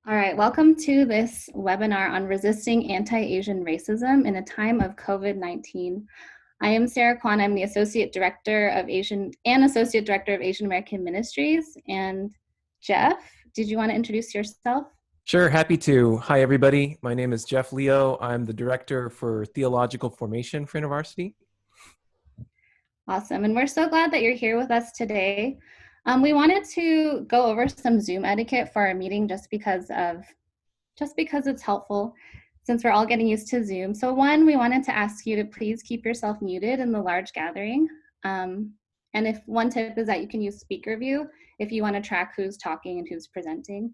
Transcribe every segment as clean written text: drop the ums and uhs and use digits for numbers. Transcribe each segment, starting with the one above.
All right, welcome to this webinar on resisting anti-Asian racism in a time of COVID-19. I am Sarah Kwan. I'm the Associate Director of Asian American Ministries. And Jeff, did you want to introduce yourself? Sure, happy to. Hi, everybody. My name is Jeff Leo. I'm the Director for Theological Formation for InterVarsity. Awesome, and we're so glad that you're here with us today. We wanted to go over some Zoom etiquette for our meeting just because it's helpful since we're all getting used to Zoom. So one, we wanted to ask you to please keep yourself muted in the large gathering. And if one tip is that you can use speaker view if you want to track who's talking and who's presenting.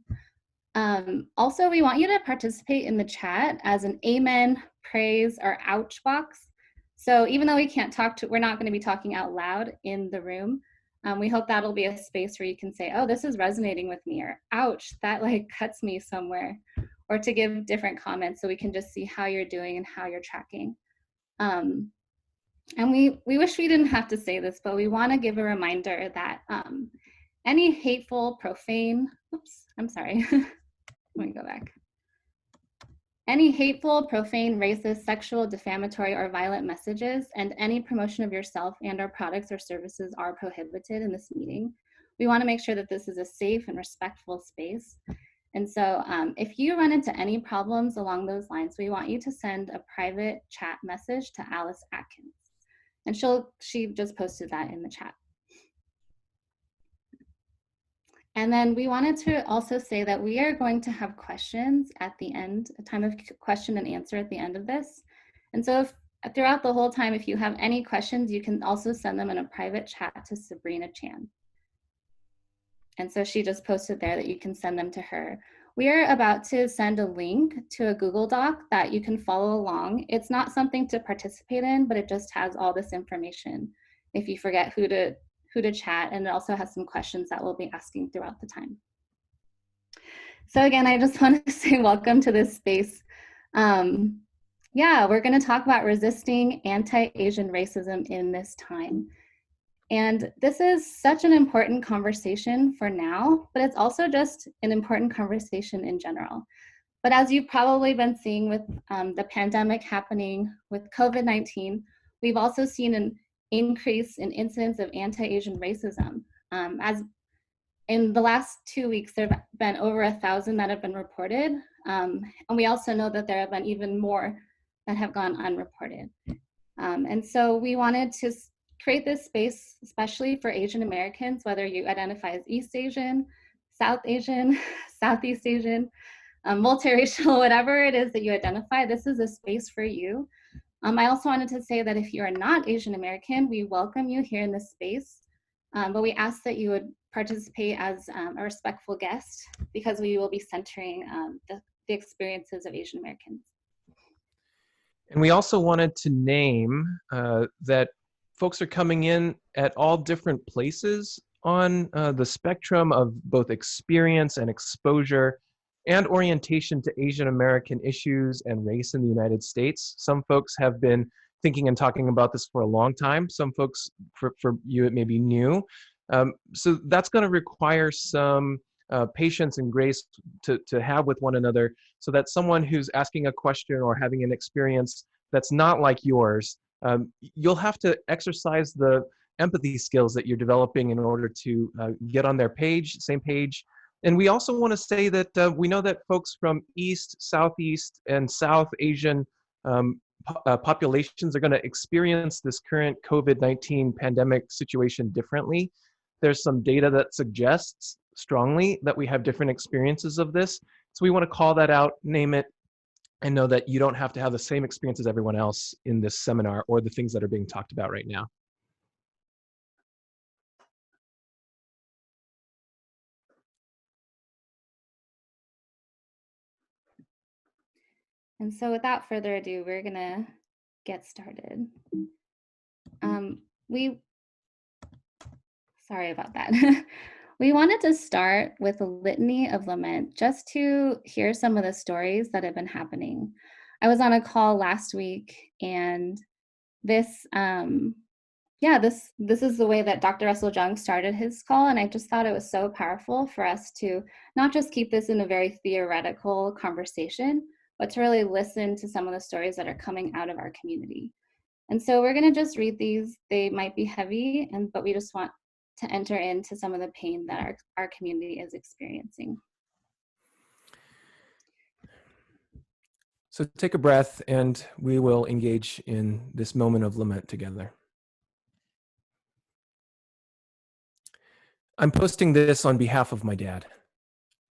Also, we want you to participate in the chat as an amen, praise, or ouch box. So even though we're not going to be talking out loud in the room, we hope that'll be a space where you can say, oh, this is resonating with me, or ouch, that like cuts me somewhere, or to give different comments so we can just see how you're doing and how you're tracking. And we wish we didn't have to say this, but we want to give a reminder that any hateful, profane, let me go back. Any hateful, profane, racist, sexual, defamatory, or violent messages and any promotion of yourself and/or products or services are prohibited in this meeting. We want to make sure that this is a safe and respectful space. And so if you run into any problems along those lines, we want you to send a private chat message to Alice Atkins. And she just posted that in the chat. And then we wanted to also say that we are going to have questions at the end, a time of question and answer at the end of this. And so throughout the whole time, if you have any questions, you can also send them in a private chat to Sabrina Chan. And so she just posted there that you can send them to her. We are about to send a link to a Google Doc that you can follow along. It's not something to participate in, but it just has all this information if you forget who to chat, and it also has some questions that we'll be asking throughout the time. So again, I just want to say welcome to this space. Yeah, we're going to talk about resisting anti-Asian racism in this time. And this is such an important conversation for now, but it's also just an important conversation in general. But as you've probably been seeing with the pandemic happening with COVID-19, we've also seen an increase in incidents of anti-Asian racism. As in the last 2 weeks, there have been over 1,000 that have been reported. And we also know that there have been even more that have gone unreported. And so we wanted to create this space, especially for Asian Americans, whether you identify as East Asian, South Asian, Southeast Asian, multiracial, whatever it is that you identify, this is a space for you. I also wanted to say that if you are not Asian American, we welcome you here in this space, but we ask that you would participate as a respectful guest because we will be centering the experiences of Asian Americans. And we also wanted to name that folks are coming in at all different places on the spectrum of both experience and exposure and orientation to Asian American issues and race in the United States. Some folks have been thinking and talking about this for a long time. Some folks, for you, it may be new. So that's going to require some patience and grace to have with one another, so that someone who's asking a question or having an experience that's not like yours, you'll have to exercise the empathy skills that you're developing in order to get on their same page. And we also want to say that we know that folks from East, Southeast, and South Asian populations are going to experience this current COVID-19 pandemic situation differently. There's some data that suggests strongly that we have different experiences of this. So we want to call that out, name it, and know that you don't have to have the same experience as everyone else in this seminar or the things that are being talked about right now. And so without further ado, we're gonna get started. Sorry about that. We wanted to start with a litany of lament just to hear some of the stories that have been happening. I was on a call last week, and this yeah, this is the way that Dr. Russell Jung started his call, and I just thought it was so powerful for us to not just keep this in a very theoretical conversation, but to really listen to some of the stories that are coming out of our community. And so we're going to just read these. They might be heavy, but we just want to enter into some of the pain that our community is experiencing. So take a breath and we will engage in this moment of lament together. I'm posting this on behalf of my dad.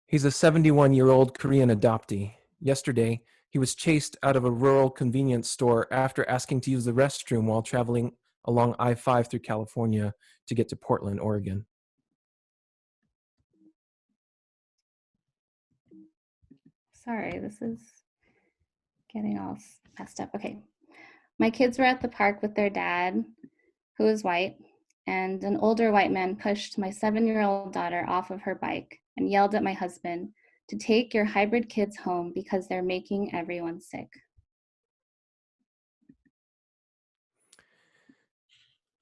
He's a 71-year-old Korean adoptee. Yesterday, he was chased out of a rural convenience store after asking to use the restroom while traveling along I-5 through California to get to Portland, Oregon. Sorry, this is getting all messed up. Okay. My kids were at the park with their dad, who is white, and an older white man pushed my 7-year-old daughter off of her bike and yelled at my husband to take your hybrid kids home because they're making everyone sick.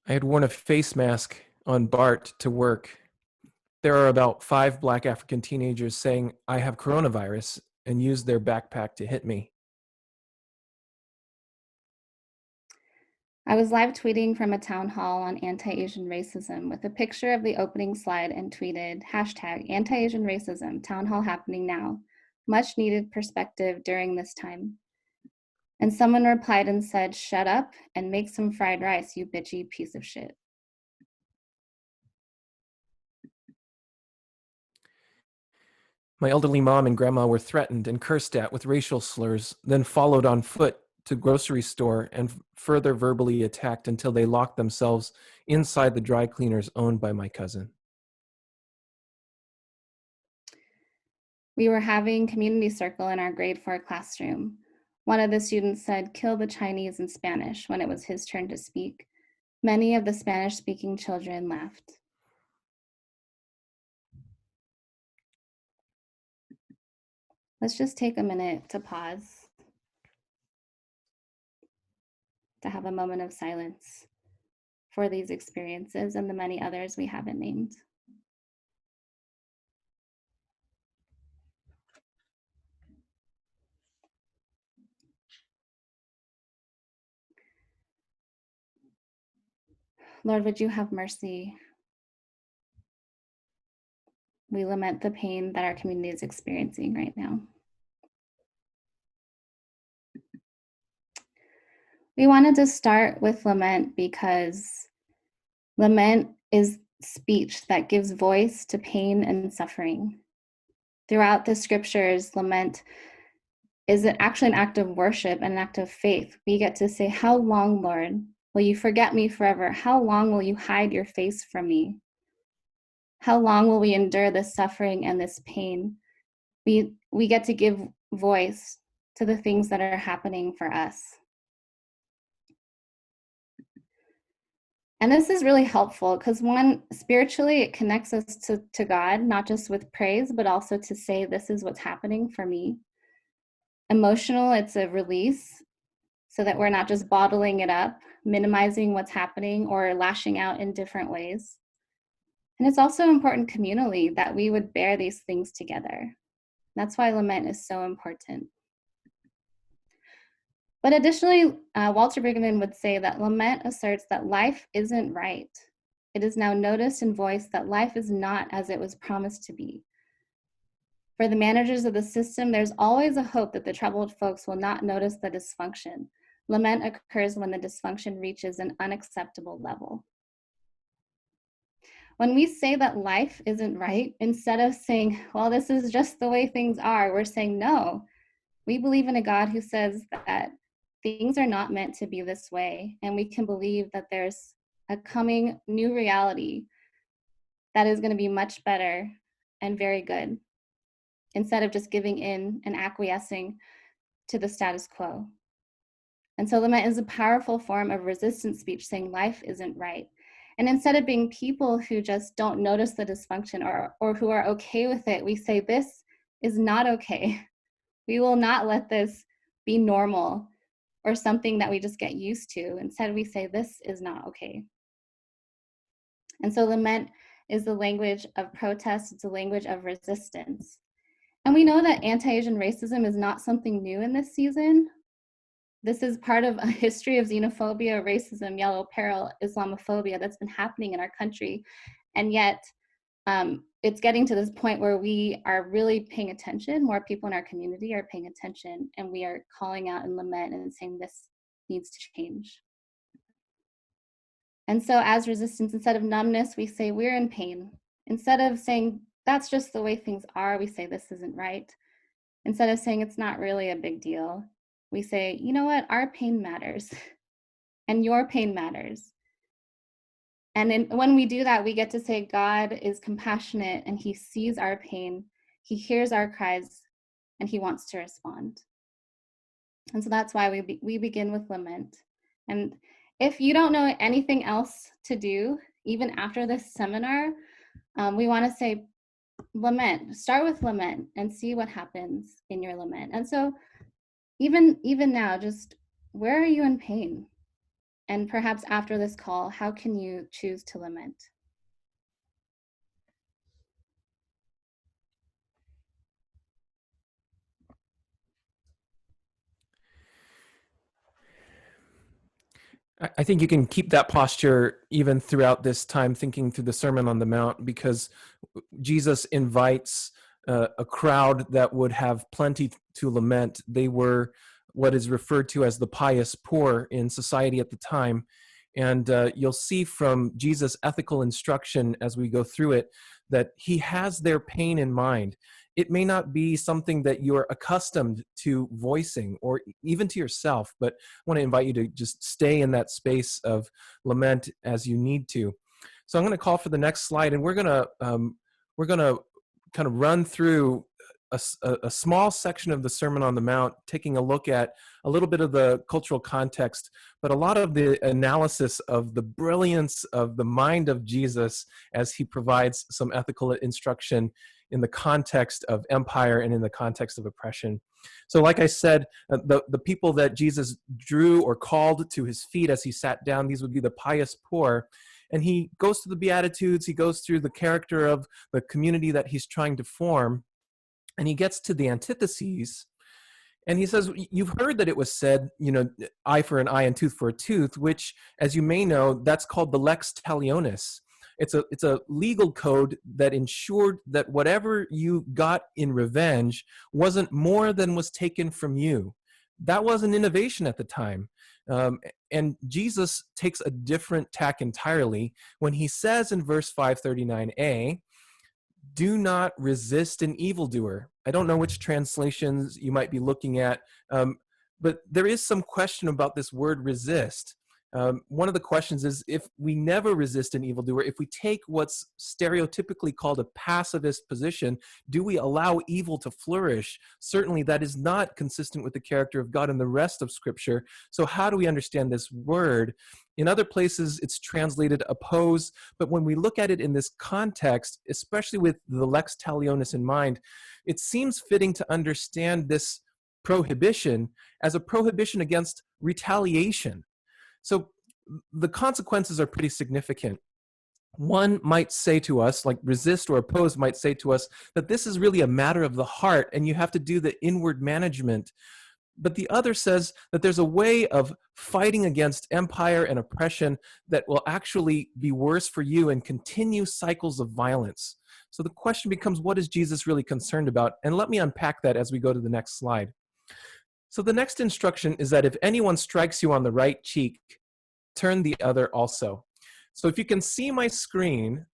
I had worn a face mask on BART to work. There are about 5 Black African teenagers saying I have coronavirus and used their backpack to hit me. I was live tweeting from a town hall on anti-Asian racism with a picture of the opening slide and tweeted, #anti-Asian racism, town hall happening now. Much needed perspective during this time. And someone replied and said, shut up and make some fried rice, you bitchy piece of shit. My elderly mom and grandma were threatened and cursed at with racial slurs, then followed on foot to grocery store and further verbally attacked until they locked themselves inside the dry cleaners owned by my cousin. We were having community circle in our grade 4 classroom. One of the students said, kill the Chinese in Spanish when it was his turn to speak. Many of the Spanish-speaking children laughed. Let's just take a minute to pause, to have a moment of silence for these experiences and the many others we haven't named. Lord, would you have mercy? We lament the pain that our community is experiencing right now. We wanted to start with lament because lament is speech that gives voice to pain and suffering. Throughout the scriptures, lament is actually an act of worship and an act of faith. We get to say, how long, Lord, will you forget me forever? How long will you hide your face from me? How long will we endure this suffering and this pain? We get to give voice to the things that are happening for us. And this is really helpful because one, spiritually, it connects us to God, not just with praise, but also to say, this is what's happening for me. Emotional, it's a release so that we're not just bottling it up, minimizing what's happening or lashing out in different ways. And it's also important communally that we would bear these things together. That's why lament is so important. But additionally, Walter Brueggemann would say that lament asserts that life isn't right. It is now noticed and voiced that life is not as it was promised to be. For the managers of the system, there's always a hope that the troubled folks will not notice the dysfunction. Lament occurs when the dysfunction reaches an unacceptable level. When we say that life isn't right, instead of saying, well, this is just the way things are, we're saying, no, we believe in a God who says that things are not meant to be this way, and we can believe that there's a coming new reality that is going to be much better and very good, instead of just giving in and acquiescing to the status quo. And so lament is a powerful form of resistance speech saying life isn't right. And instead of being people who just don't notice the dysfunction or who are okay with it, we say this is not okay. We will not let this be normal or something that we just get used to. Instead, we say, this is not okay. And so lament is the language of protest, it's a language of resistance. And we know that anti-Asian racism is not something new in this season. This is part of a history of xenophobia, racism, yellow peril, Islamophobia that's been happening in our country. And yet it's getting to this point where we are really paying attention. More people in our community are paying attention, and we are calling out in lament and saying this needs to change. And so as resistance, instead of numbness, we say we're in pain. Instead of saying that's just the way things are, we say this isn't right. Instead of saying it's not really a big deal, we say, you know what, our pain matters and your pain matters. And when we do that, we get to say God is compassionate and he sees our pain, he hears our cries, and he wants to respond. And so that's why we begin with lament. And if you don't know anything else to do, even after this seminar, we want to say lament. Start with lament and see what happens in your lament. And so even now, just where are you in pain? And perhaps after this call, how can you choose to lament? I think you can keep that posture even throughout this time, thinking through the Sermon on the Mount, because Jesus invites a crowd that would have plenty to lament. They were what is referred to as the pious poor in society at the time. And you'll see from Jesus' ethical instruction as we go through it that he has their pain in mind. It may not be something that you're accustomed to voicing or even to yourself, but I want to invite you to just stay in that space of lament as you need to. So I'm going to call for the next slide, and we're going to kind of run through a small section of the Sermon on the Mount, taking a look at a little bit of the cultural context, but a lot of the analysis of the brilliance of the mind of Jesus as he provides some ethical instruction in the context of empire and in the context of oppression. So like I said, the people that Jesus drew or called to his feet as he sat down, these would be the pious poor. And he goes through the Beatitudes, he goes through the character of the community that he's trying to form, and he gets to the antitheses, and he says, you've heard that it was said, eye for an eye and tooth for a tooth, which, as you may know, that's called the lex talionis. It's a legal code that ensured that whatever you got in revenge wasn't more than was taken from you. That was an innovation at the time. And Jesus takes a different tack entirely when he says in verse 539a, do not resist an evildoer. I don't know which translations you might be looking at, but there is some question about this word resist. One of the questions is, if we never resist an evildoer, if we take what's stereotypically called a pacifist position, do we allow evil to flourish? Certainly that is not consistent with the character of God and the rest of Scripture. So how do we understand this word? In other places, it's translated oppose, but when we look at it in this context, especially with the lex talionis in mind, it seems fitting to understand this prohibition as a prohibition against retaliation. So the consequences are pretty significant. One might say to us, like resist or oppose might say to us, that this is really a matter of the heart and you have to do the inward management. But the other says that there's a way of fighting against empire and oppression that will actually be worse for you and continue cycles of violence. So the question becomes, what is Jesus really concerned about? And let me unpack that as we go to the next slide. So the next instruction is that if anyone strikes you on the right cheek, turn the other also. So if you can see my screen,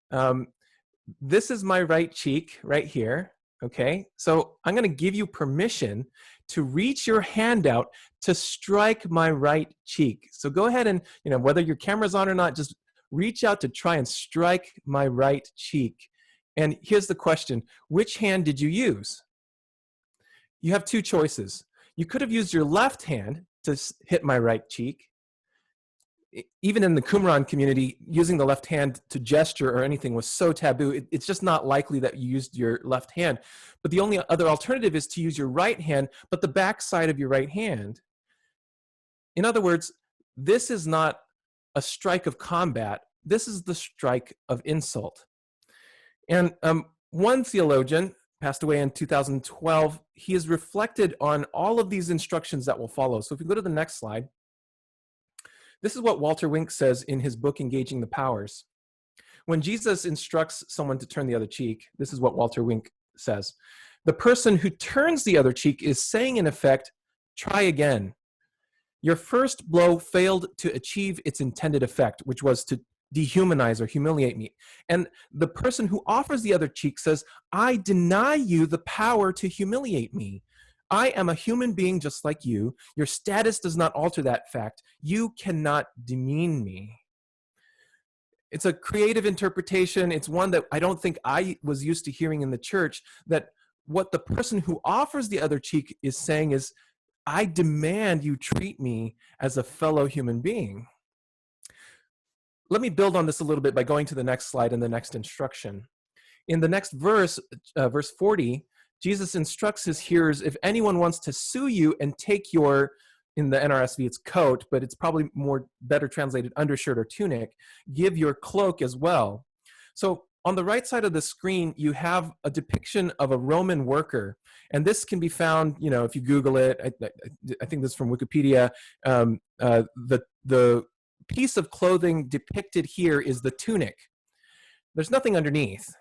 this is my right cheek right here, okay? So I'm gonna give you permission to reach your hand out to strike my right cheek. So go ahead and, whether your camera's on or not, just reach out to try and strike my right cheek. And here's the question, which hand did you use? You have two choices. You could have used your left hand to hit my right cheek. Even in the Qumran community, using the left hand to gesture or anything was so taboo, it's just not likely that you used your left hand. But the only other alternative is to use your right hand, but the back side of your right hand. In other words, this is not a strike of combat, this is the strike of insult. And one theologian passed away in 2012. He has reflected on all of these instructions that will follow. So if we go to the next slide, this is what Walter Wink says in his book, Engaging the Powers. When Jesus instructs someone to turn the other cheek, this is what Walter Wink says. The person who turns the other cheek is saying, in effect, try again. Your first blow failed to achieve its intended effect, which was to dehumanize or humiliate me. And the person who offers the other cheek says, I deny you the power to humiliate me. I am a human being just like you. Your status does not alter that fact. You cannot demean me. It's a creative interpretation. It's one that I don't think I was used to hearing in the church, that what the person who offers the other cheek is saying is, I demand you treat me as a fellow human being. Let me build on this a little bit by going to the next slide and the next instruction. In the next verse, verse 40, Jesus instructs his hearers, if anyone wants to sue you and take your, in the NRSV it's coat, but it's probably more better translated undershirt or tunic, give your cloak as well. So on the right side of the screen, you have a depiction of a Roman worker. And this can be found, you know, if you Google it, I think this is from Wikipedia. The piece of clothing depicted here is the tunic. There's nothing underneath.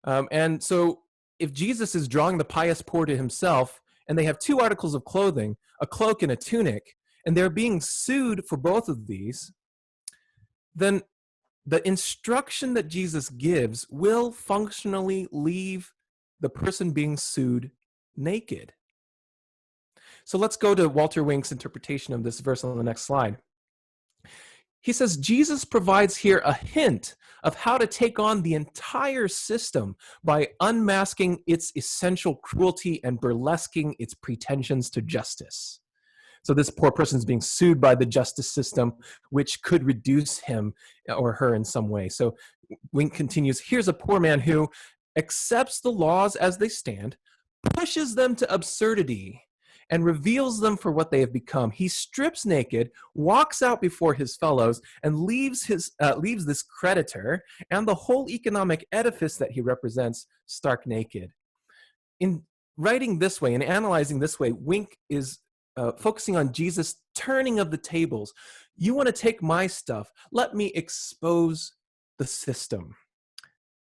And so if Jesus is drawing the pious poor to himself, and they have two articles of clothing, a cloak and a tunic, and they're being sued for both of these, then the instruction that Jesus gives will functionally leave the person being sued naked. So let's go to Walter Wink's interpretation of this verse on the next slide. He says, Jesus provides here a hint of how to take on the entire system by unmasking its essential cruelty and burlesquing its pretensions to justice. So this poor person is being sued by the justice system, which could reduce him or her in some way. So Wink continues, here's a poor man who accepts the laws as they stand, pushes them to absurdity, and reveals them for what they have become. He strips naked, walks out before his fellows, and leaves this creditor and the whole economic edifice that he represents stark naked. In writing this way and analyzing this way, Wink is focusing on Jesus' turning of the tables. You want to take my stuff? Let me expose the system.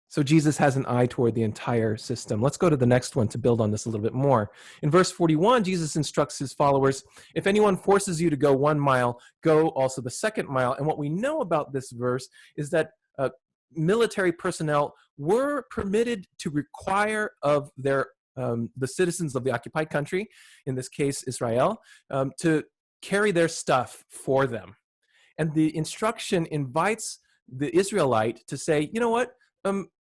So Jesus has an eye toward the entire system. Let's go to the next one to build on this a little bit more. In verse 41, Jesus instructs his followers, if anyone forces you to go 1 mile, go also the 2nd mile. And what we know about this verse is that military personnel were permitted to require of their the citizens of the occupied country, in this case Israel, to carry their stuff for them. And the instruction invites the Israelite to say, you know what,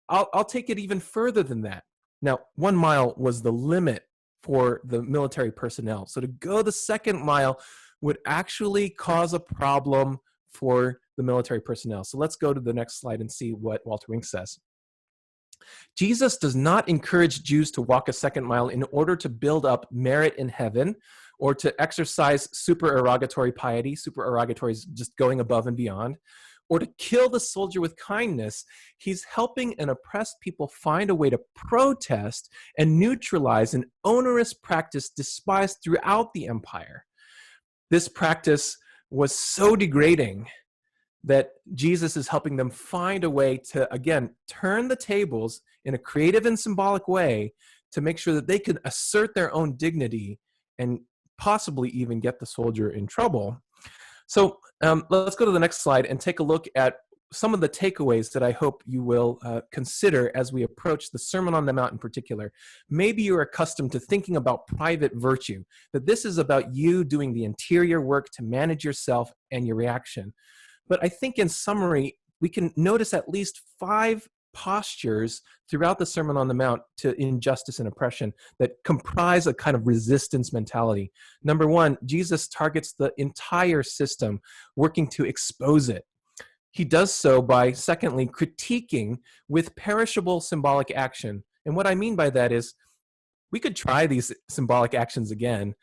I'll take it even further than that. Now, 1 mile was the limit for the military personnel. So to go the 2nd mile would actually cause a problem for the military personnel. So let's go to the next slide and see what Walter Wink says. Jesus does not encourage Jews to walk a 2nd mile in order to build up merit in heaven or to exercise supererogatory piety. Supererogatory is just going above and beyond, or to kill the soldier with kindness. He's helping an oppressed people find a way to protest and neutralize an onerous practice despised throughout the empire. This practice was so degrading that Jesus is helping them find a way to, again, turn the tables in a creative and symbolic way to make sure that they could assert their own dignity and possibly even get the soldier in trouble. So let's go to the next slide and take a look at some of the takeaways that I hope you will consider as we approach the Sermon on the Mount in particular. Maybe you're accustomed to thinking about private virtue, that this is about you doing the interior work to manage yourself and your reaction. But I think in summary, we can notice at least 5 postures throughout the Sermon on the Mount to injustice and oppression that comprise a kind of resistance mentality. Number 1, Jesus targets the entire system, working to expose it. He does so by, secondly, critiquing with perishable symbolic action. And what I mean by that is, we could try these symbolic actions again.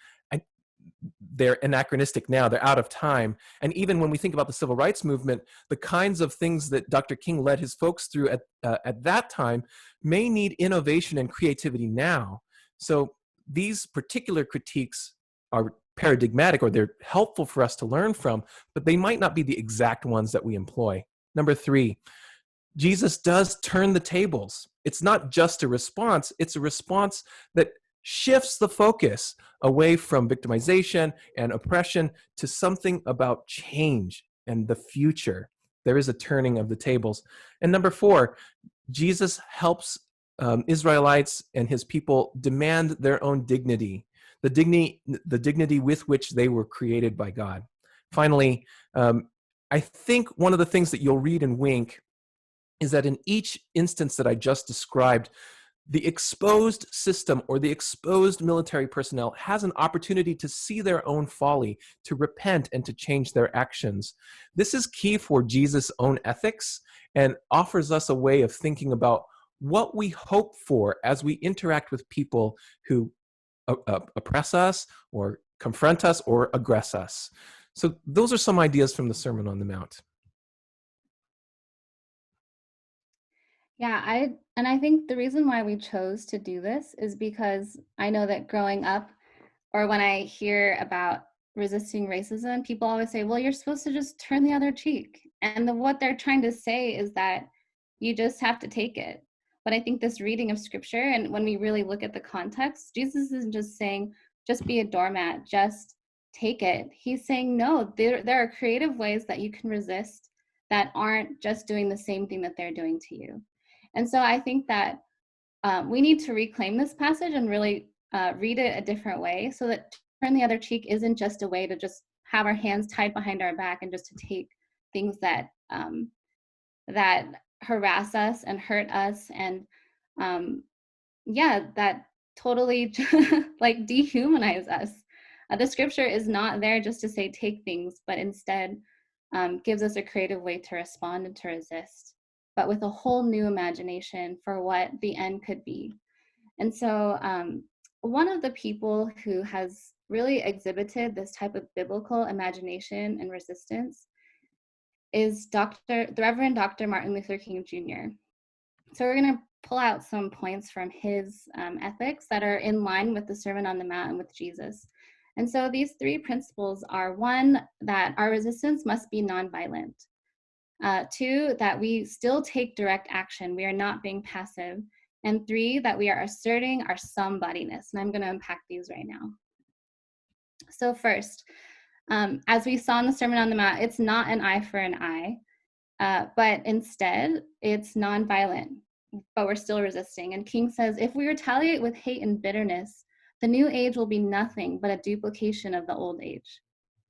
they're anachronistic now, they're out of time. And even when we think about the civil rights movement, the kinds of things that Dr. King led his folks through at that time may need innovation and creativity now. So these particular critiques are paradigmatic, or they're helpful for us to learn from, but they might not be the exact ones that we employ. Number 3, Jesus does turn the tables. It's not just a response, it's a response that shifts the focus away from victimization and oppression to something about change and the future. There is a turning of the tables. And number 4, Jesus helps Israelites and his people demand their own dignity, the dignity with which they were created by God. Finally, I think one of the things that you'll read in Wink is that in each instance that I just described, the exposed system or the exposed military personnel has an opportunity to see their own folly, to repent, and to change their actions. This is key for Jesus' own ethics and offers us a way of thinking about what we hope for as we interact with people who oppress us or confront us or aggress us. So those are some ideas from the Sermon on the Mount. Yeah, I think the reason why we chose to do this is because I know that growing up, or when I hear about resisting racism, people always say, well, you're supposed to just turn the other cheek. And what they're trying to say is that you just have to take it. But I think this reading of scripture, and when we really look at the context, Jesus isn't just saying, just be a doormat, just take it. He's saying, no, there are creative ways that you can resist that aren't just doing the same thing that they're doing to you. And so I think that we need to reclaim this passage and really read it a different way, so that turn the other cheek isn't just a way to just have our hands tied behind our back and just to take things that that harass us and hurt us, and that totally like dehumanize us. The scripture is not there just to say take things, but instead gives us a creative way to respond and to resist, but with a whole new imagination for what the end could be. And so one of the people who has really exhibited this type of biblical imagination and resistance is the Reverend Dr. Martin Luther King Jr. So we're going to pull out some points from his ethics that are in line with the Sermon on the Mount and with Jesus. And so these 3 principles are: 1, that our resistance must be nonviolent; 2, that we still take direct action, we are not being passive; and 3, that we are asserting our somebodyness. And I'm going to unpack these right now. So first, as we saw in the Sermon on the Mount, it's not an eye for an eye, but instead it's nonviolent, but we're still resisting. And King says, if we retaliate with hate and bitterness, the new age will be nothing but a duplication of the old age.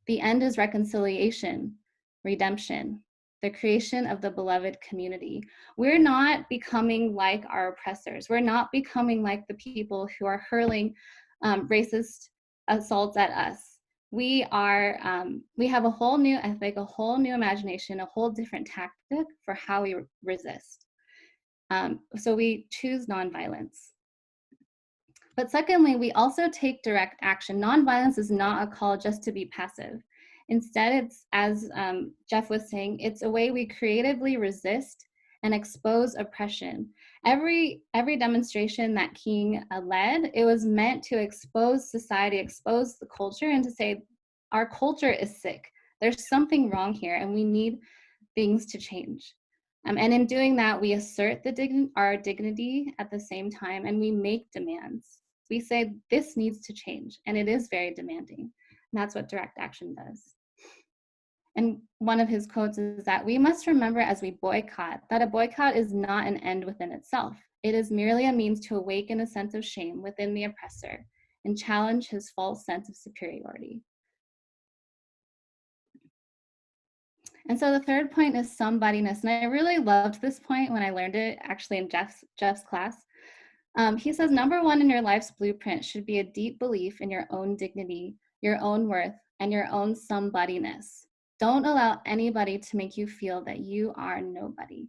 The end is reconciliation, redemption, the creation of the beloved community. We're not becoming like our oppressors. We're not becoming like the people who are hurling racist assaults at us. We have a whole new ethic, a whole new imagination, a whole different tactic for how we resist. So we choose nonviolence. But secondly, we also take direct action. Nonviolence is not a call just to be passive. Instead, it's, as Jeff was saying, it's a way we creatively resist and expose oppression. Every demonstration that King led, it was meant to expose society, expose the culture, and to say, our culture is sick. There's something wrong here, and we need things to change. And in doing that, we assert our dignity at the same time, and we make demands. We say, this needs to change, and it is very demanding. And that's what direct action does. And one of his quotes is that we must remember as we boycott that a boycott is not an end within itself. It is merely a means to awaken a sense of shame within the oppressor and challenge his false sense of superiority. And so the third point is somebodyness. And I really loved this point when I learned it actually in Jeff's class. He says, number 1 in your life's blueprint should be a deep belief in your own dignity, your own worth, and your own somebodyness. Don't allow anybody to make you feel that you are nobody.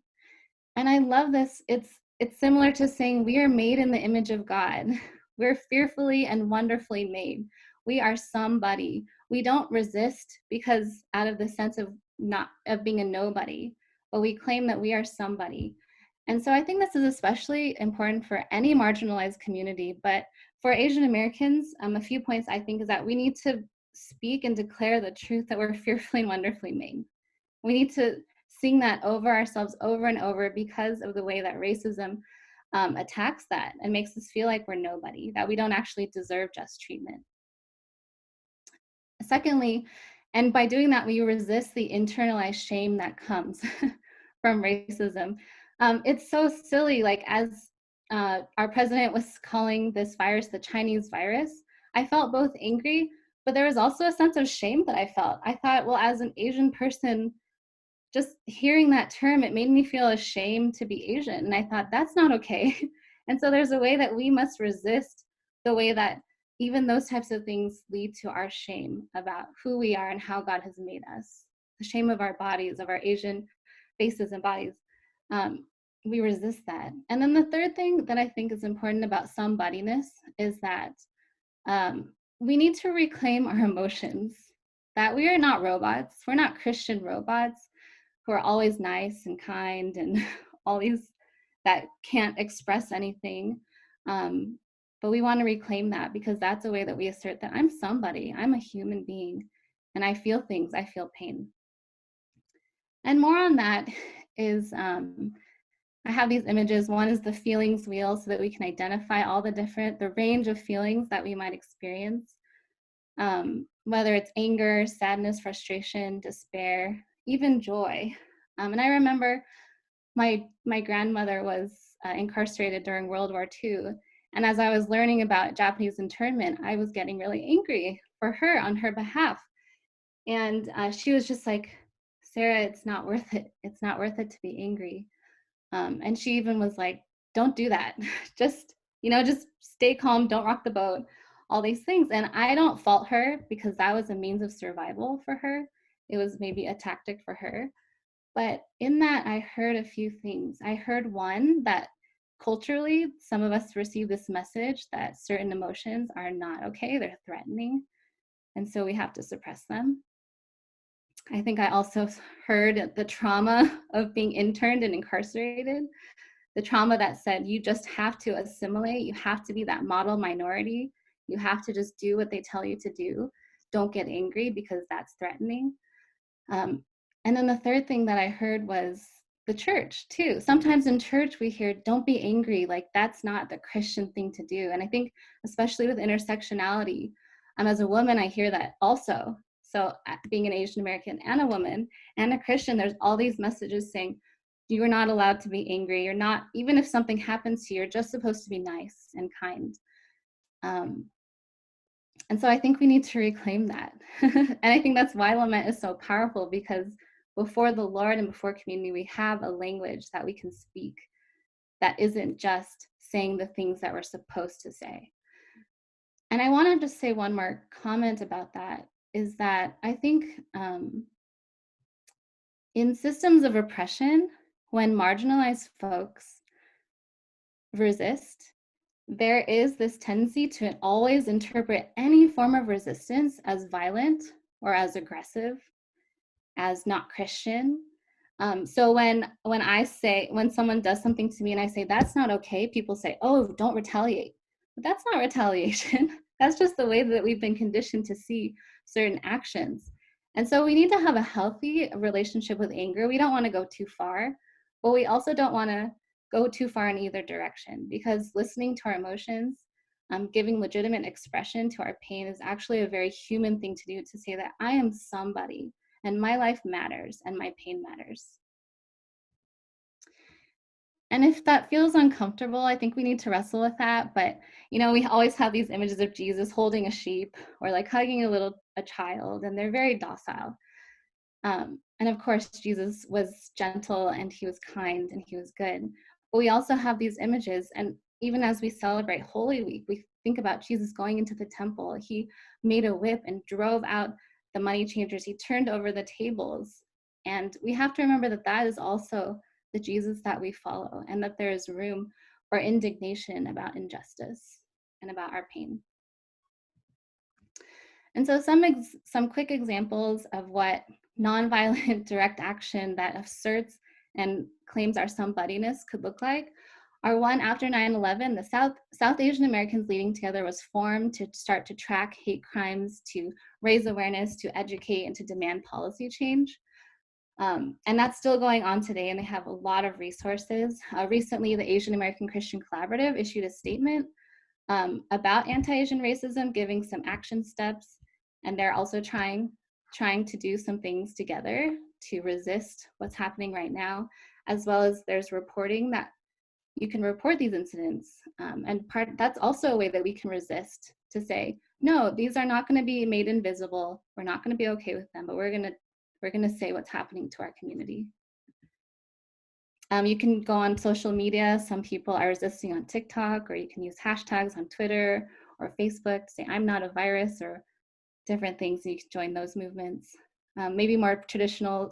And I love this. It's similar to saying we are made in the image of God. We're fearfully and wonderfully made. We are somebody. We don't resist because out of the sense of not of being a nobody, but we claim that we are somebody. And so I think this is especially important for any marginalized community, but for Asian Americans, a few points I think is that we need to speak and declare the truth that we're fearfully and wonderfully made. We need to sing that over ourselves over and over because of the way that racism attacks that and makes us feel like we're nobody, that we don't actually deserve just treatment. Secondly, and by doing that, we resist the internalized shame that comes from racism. It's so silly, like as our president was calling this virus the Chinese virus, I felt both angry, but there was also a sense of shame that I felt. I thought, well, as an Asian person, just hearing that term, it made me feel ashamed to be Asian. And I thought, that's not okay. And so there's a way that we must resist the way that even those types of things lead to our shame about who we are and how God has made us. The shame of our bodies, of our Asian faces and bodies. We resist that. And then the third thing that I think is important about somebodyness is that we need to reclaim our emotions, that we are not robots. We're not Christian robots who are always nice and kind and all these that can't express anything. But we want to reclaim that because that's a way that we assert that I'm somebody, I'm a human being, and I feel things, I feel pain. And more on that is I have these images. One is the feelings wheel so that we can identify all the range of feelings that we might experience, whether it's anger, sadness, frustration, despair, even joy. And I remember my grandmother was incarcerated during World War II. And as I was learning about Japanese internment, I was getting really angry for her on her behalf. And she was just like, Sarah, it's not worth it. It's not worth it to be angry. And she even was like, don't do that. just, just stay calm. Don't rock the boat. All these things. And I don't fault her because that was a means of survival for her. It was maybe a tactic for her. But in that, I heard a few things. I heard one, that culturally, some of us receive this message that certain emotions are not okay, they're threatening, and so we have to suppress them. I think I also heard the trauma of being interned and incarcerated, the trauma that said you just have to assimilate, you have to be that model minority, you have to just do what they tell you to do. Don't get angry because that's threatening. And then the third thing that I heard was the church too. Sometimes in church we hear, don't be angry, like that's not the Christian thing to do. And I think especially with intersectionality, as a woman, I hear that also. So being an Asian American and a woman and a Christian, there's all these messages saying, you are not allowed to be angry. You're not, even if something happens to you, you're just supposed to be nice and kind. And so I think we need to reclaim that. And I think that's why lament is so powerful, because before the Lord and before community, we have a language that we can speak that isn't just saying the things that we're supposed to say. And I want to just say one more comment about that, is that I think in systems of oppression, when marginalized folks resist, there is this tendency to always interpret any form of resistance as violent or as aggressive, as not Christian. So when someone does something to me and I say that's not okay, people say, oh, don't retaliate. But that's not retaliation. That's just the way that we've been conditioned to see certain actions. And so we need to have a healthy relationship with anger. We don't want to go too far, but we also don't want to go too far in either direction, because listening to our emotions, giving legitimate expression to our pain is actually a very human thing to do, to say that I am somebody and my life matters and my pain matters. And if that feels uncomfortable, I think we need to wrestle with that. But, we always have these images of Jesus holding a sheep or like hugging a child, and they're very docile. And of course, Jesus was gentle and he was kind and he was good. But we also have these images, and even as we celebrate Holy Week, we think about Jesus going into the temple. He made a whip and drove out the money changers. He turned over the tables. And we have to remember that that is also the Jesus that we follow, and that there is room for indignation about injustice and about our pain. And so some quick examples of what nonviolent direct action that asserts and claims our somebodyness could look like are: one, after 9/11, the South Asian Americans Leading Together was formed to start to track hate crimes, to raise awareness, to educate, and to demand policy change. And that's still going on today, and they have a lot of resources. Recently, the Asian American Christian Collaborative issued a statement about anti-Asian racism, giving some action steps, and they're also trying to do some things together to resist what's happening right now, as well as there's reporting that you can report these incidents, and that's also a way that we can resist, to say, no, these are not going to be made invisible. We're not going to be okay with them, but we're going to say what's happening to our community. You can go on social media. Some people are resisting on TikTok, or you can use hashtags on Twitter or Facebook to say, I'm not a virus, or different things. You can join those movements. Maybe more traditional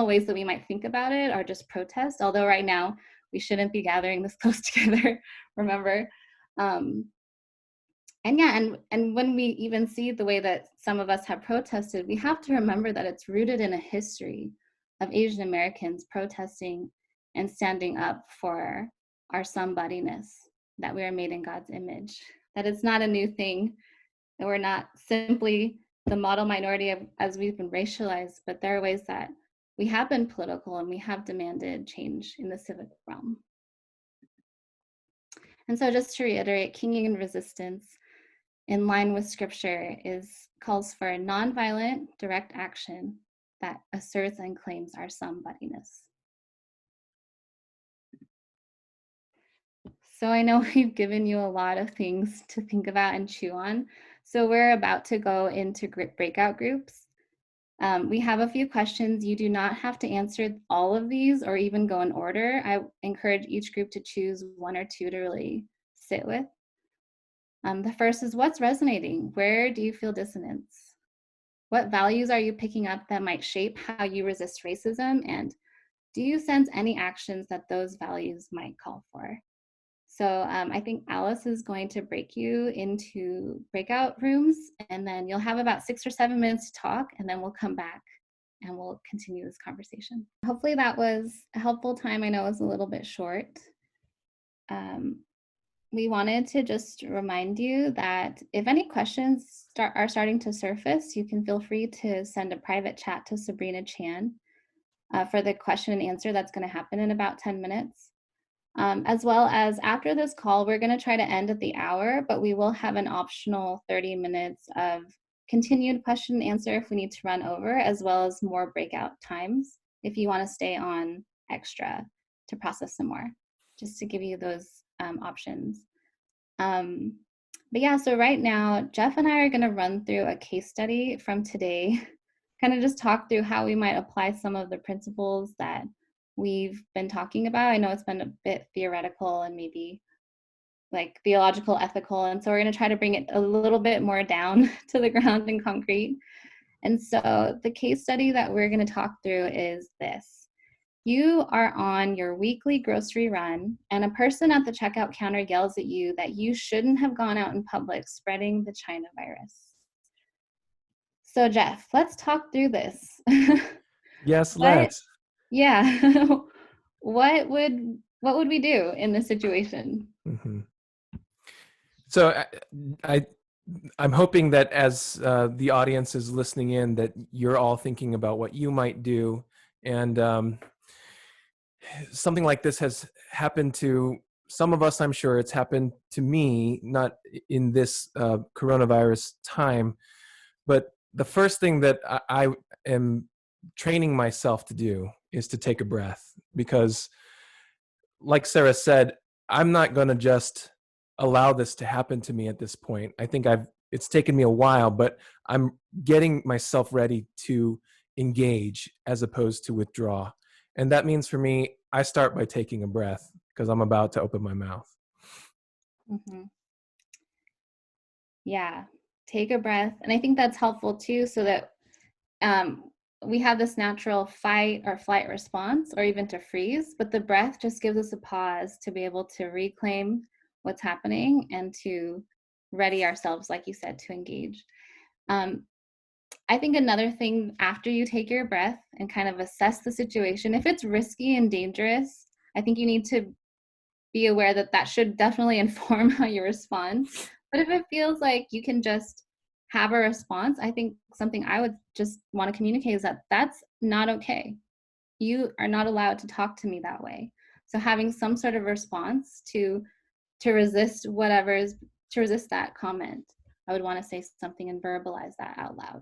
ways that we might think about it are just protest, although right now we shouldn't be gathering this close together, remember. And yeah, and when we even see the way that some of us have protested, we have to remember that it's rooted in a history of Asian Americans protesting and standing up for our somebodyness, that we are made in God's image, that it's not a new thing, that we're not simply the model minority as we've been racialized, but there are ways that we have been political and we have demanded change in the civic realm. And so just to reiterate, Kinging and Resistance, in line with scripture, calls for a nonviolent direct action that asserts and claims our somebodyness. So I know we've given you a lot of things to think about and chew on. So we're about to go into breakout groups. We have a few questions. You do not have to answer all of these or even go in order. I encourage each group to choose one or two to really sit with. The first is, what's resonating? Where do you feel dissonance? What values are you picking up that might shape how you resist racism? And do you sense any actions that those values might call for? So I think Alice is going to break you into breakout rooms, and then you'll have about 6 or 7 minutes to talk, and then we'll come back and we'll continue this conversation. Hopefully that was a helpful time. I know it was a little bit short. We wanted to just remind you that if any questions are starting to surface, you can feel free to send a private chat to Sabrina Chan for the question and answer that's going to happen in about 10 minutes. As well as after this call, we're going to try to end at the hour, but we will have an optional 30 minutes of continued question and answer if we need to run over, as well as more breakout times if you want to stay on extra to process some more, just to give you those options. But yeah, so right now, Jeff and I are going to run through a case study from today, kind of just talk through how we might apply some of the principles that we've been talking about. I know it's been a bit theoretical and maybe like theological, ethical, and so we're going to try to bring it a little bit more down to the ground and concrete. And so the case study that we're going to talk through is this. You are on your weekly grocery run, and a person at the checkout counter yells at you that you shouldn't have gone out in public spreading the China virus. So Jeff, let's talk through this. Yes, let's. Yeah. What would we do in this situation? Mm-hmm. So I'm hoping that as the audience is listening in, that you're all thinking about what you might do. And something like this has happened to some of us. I'm sure it's happened to me, not in this coronavirus time. But the first thing that I am training myself to do is to take a breath, because like Sarah said, I'm not going to just allow this to happen to me at this point. I think it's taken me a while, but I'm getting myself ready to engage as opposed to withdraw. And that means for me, I start by taking a breath because I'm about to open my mouth. Mm-hmm. Yeah, take a breath. And I think that's helpful too, so that we have this natural fight or flight response, or even to freeze, but the breath just gives us a pause to be able to reclaim what's happening and to ready ourselves, like you said, to engage. Um, I think another thing, after you take your breath and kind of assess the situation, if it's risky and dangerous, I think you need to be aware that that should definitely inform how you respond. But if it feels like you can just have a response, I think something I would just want to communicate is that that's not okay. You are not allowed to talk to me that way. So having some sort of response to resist whatever is to resist that comment, I would want to say something and verbalize that out loud.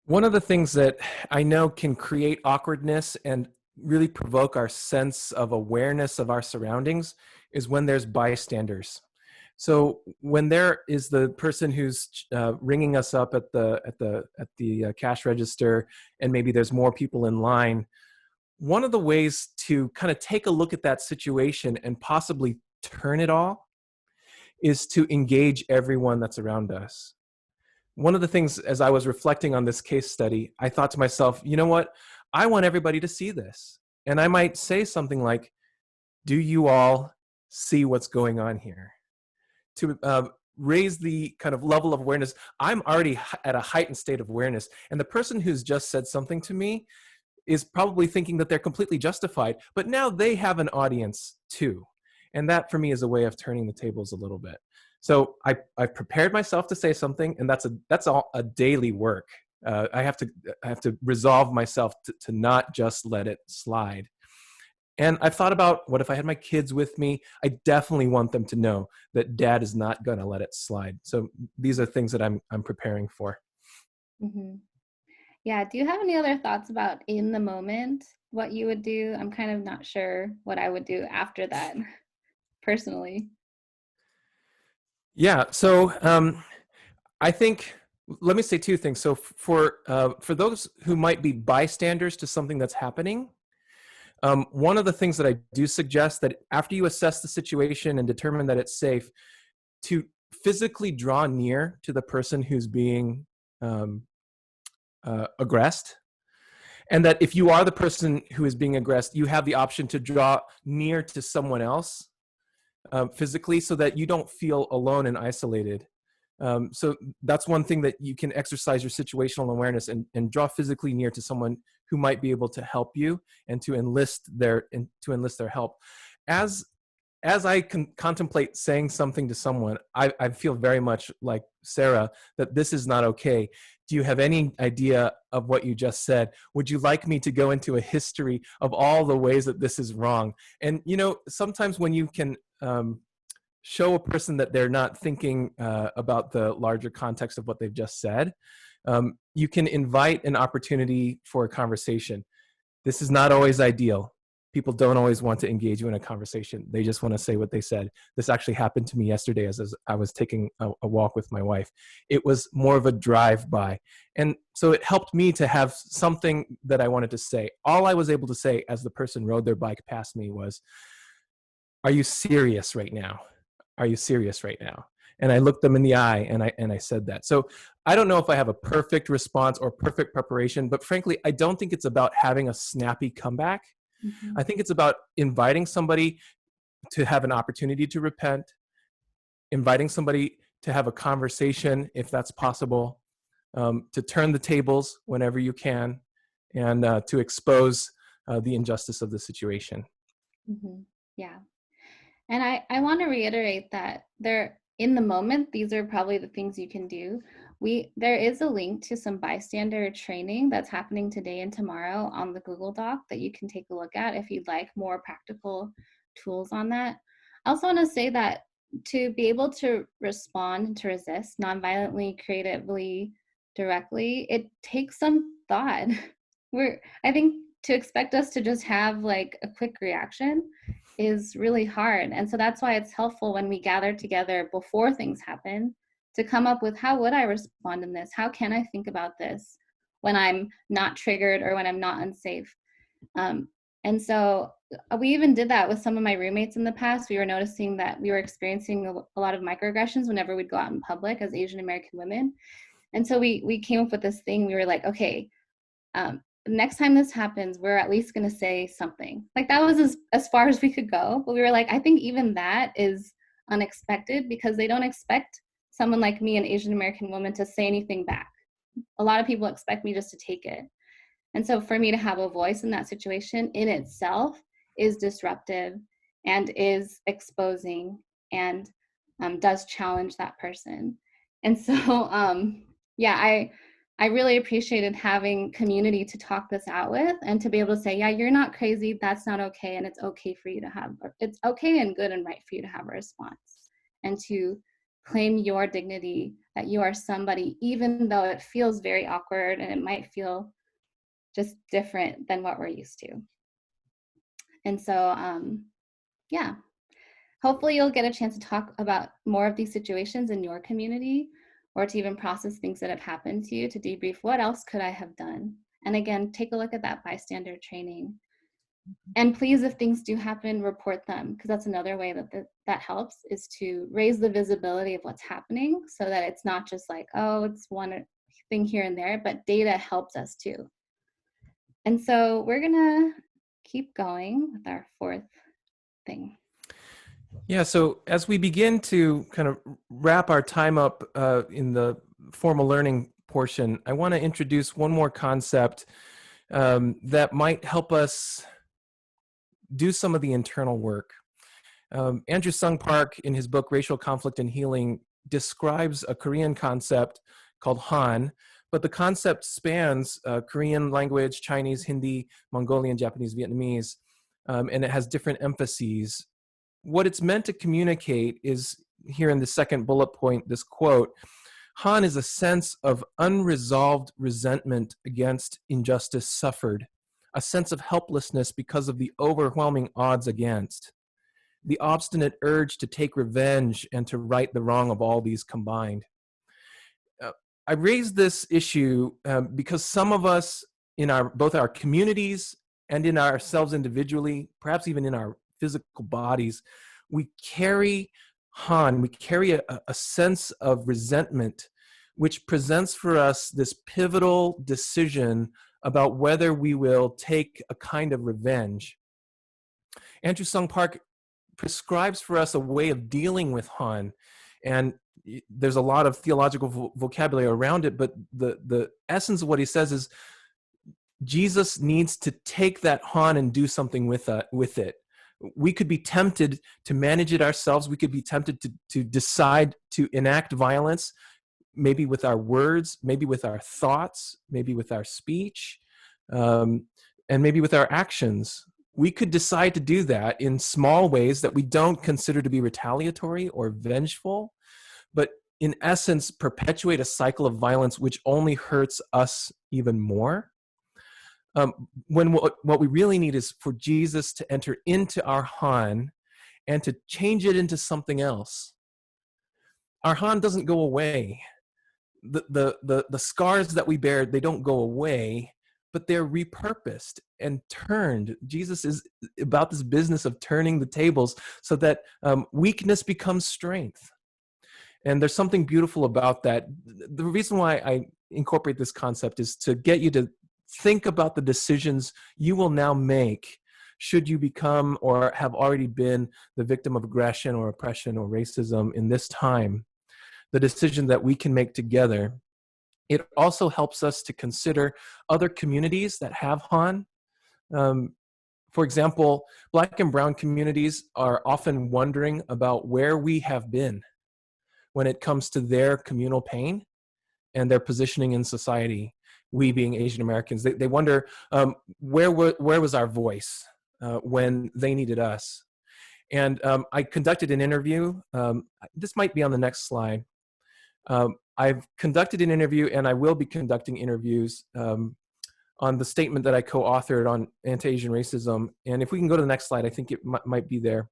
One of the things that I know can create awkwardness and really provoke our sense of awareness of our surroundings is when there's bystanders. So when there is the person who's ringing us up at the cash register, and maybe there's more people in line, one of the ways to kind of take a look at that situation and possibly turn it all is to engage everyone that's around us. One of the things, as I was reflecting on this case study, I thought to myself, you know what? I want everybody to see this. And I might say something like, do you all see what's going on here? To raise the kind of level of awareness. I'm already at a heightened state of awareness. And the person who's just said something to me is probably thinking that they're completely justified, but now they have an audience too. And that for me is a way of turning the tables a little bit. So I've prepared myself to say something, and that's all a daily work. I have to resolve myself to not just let it slide. And I've thought about, what if I had my kids with me? I definitely want them to know that dad is not going to let it slide. So these are things that I'm preparing for. Mm-hmm. Yeah. Do you have any other thoughts about in the moment, what you would do? I'm kind of not sure what I would do after that personally. Yeah. So I think, let me say two things. So for those who might be bystanders to something that's happening, one of the things that I do suggest, that after you assess the situation and determine that it's safe, to physically draw near to the person who's being aggressed. And that if you are the person who is being aggressed, you have the option to draw near to someone else physically, so that you don't feel alone and isolated. So that's one thing that you can exercise your situational awareness and draw physically near to someone who might be able to help you, and to enlist their help. As I contemplate saying something to someone, I feel very much like Sarah, that this is not okay. Do you have any idea of what you just said? Would you like me to go into a history of all the ways that this is wrong? And sometimes when you can show a person that they're not thinking about the larger context of what they've just said, you can invite an opportunity for a conversation. This is not always ideal. People don't always want to engage you in a conversation. They just want to say what they said. This actually happened to me yesterday as I was taking a walk with my wife. It was more of a drive-by. And so it helped me to have something that I wanted to say. All I was able to say as the person rode their bike past me was, "Are you serious right now? Are you serious right now?" And I looked them in the eye, and I said that. So I don't know if I have a perfect response or perfect preparation, but frankly, I don't think it's about having a snappy comeback. Mm-hmm. I think it's about inviting somebody to have an opportunity to repent, inviting somebody to have a conversation if that's possible, to turn the tables whenever you can, and to expose the injustice of the situation. Mm-hmm. Yeah. And I want to reiterate that in the moment, these are probably the things you can do. There is a link to some bystander training that's happening today and tomorrow on the Google Doc that you can take a look at if you'd like more practical tools on that. I also want to say that to be able to respond and to resist nonviolently, creatively, directly, it takes some thought. I think to expect us to just have like a quick reaction is really hard. And so that's why it's helpful when we gather together before things happen to come up with, how would I respond in this? How can I think about this when I'm not triggered or when I'm not unsafe? And so we even did that with some of my roommates in the past. We were noticing that we were experiencing a lot of microaggressions whenever we'd go out in public as Asian American women. And so we came up with this thing. We were like, okay, next time this happens, we're at least going to say something. Like that was as far as we could go. But we were like, I think even that is unexpected because they don't expect someone like me, an Asian American woman, to say anything back. A lot of people expect me just to take it. And so for me to have a voice in that situation in itself is disruptive and is exposing and does challenge that person. And so, yeah, I really appreciated having community to talk this out with and to be able to say, yeah, you're not crazy. That's not okay. And it's okay for you to have, it's okay and good and right for you to have a response and to claim your dignity, that you are somebody, even though it feels very awkward and it might feel just different than what we're used to. And so, yeah, hopefully you'll get a chance to talk about more of these situations in your community, or to even process things that have happened to you, to debrief what else could I have done. And again, take a look at that bystander training. And please, if things do happen, report them, because that's another way that helps, is to raise the visibility of what's happening so that it's not just like, oh, it's one thing here and there, but data helps us too. And so we're gonna keep going with our fourth thing. Yeah, so as we begin to kind of wrap our time up in the formal learning portion, I want to introduce one more concept that might help us do some of the internal work. Andrew Sung Park, in his book Racial Conflict and Healing, describes a Korean concept called Han, but the concept spans Korean language, Chinese, Hindi, Mongolian, Japanese, Vietnamese, and it has different emphases. What it's meant to communicate is, here in the second bullet point, this quote: Han is a sense of unresolved resentment against injustice suffered, a sense of helplessness because of the overwhelming odds against, the obstinate urge to take revenge and to right the wrong of all these combined. I raise this issue because some of us in both our communities and in ourselves individually, perhaps even in our physical bodies, we carry Han, we carry a sense of resentment, which presents for us this pivotal decision about whether we will take a kind of revenge. Andrew Sung Park prescribes for us a way of dealing with Han, and there's a lot of theological vocabulary around it, but the essence of what he says is Jesus needs to take that Han and do something with it. We could be tempted to manage it ourselves. We could be tempted to decide to enact violence, maybe with our words, maybe with our thoughts, maybe with our speech, and maybe with our actions. We could decide to do that in small ways that we don't consider to be retaliatory or vengeful, but in essence perpetuate a cycle of violence which only hurts us even more. When what we really need is for Jesus to enter into our Han and to change it into something else. Our Han doesn't go away. The scars that we bear, they don't go away, but they're repurposed and turned. Jesus is about this business of turning the tables so that weakness becomes strength. And there's something beautiful about that. The reason why I incorporate this concept is to get you to think about the decisions you will now make should you become or have already been the victim of aggression or oppression or racism in this time. The decision that we can make together. It also helps us to consider other communities that have Han. For example, Black and Brown communities are often wondering about where we have been when it comes to their communal pain and their positioning in society. We being Asian Americans, they wonder where was our voice when they needed us. And I conducted an interview. This might be on the next slide. I've conducted an interview, and I will be conducting interviews on the statement that I co-authored on anti-Asian racism. And if we can go to the next slide, I think it might be there.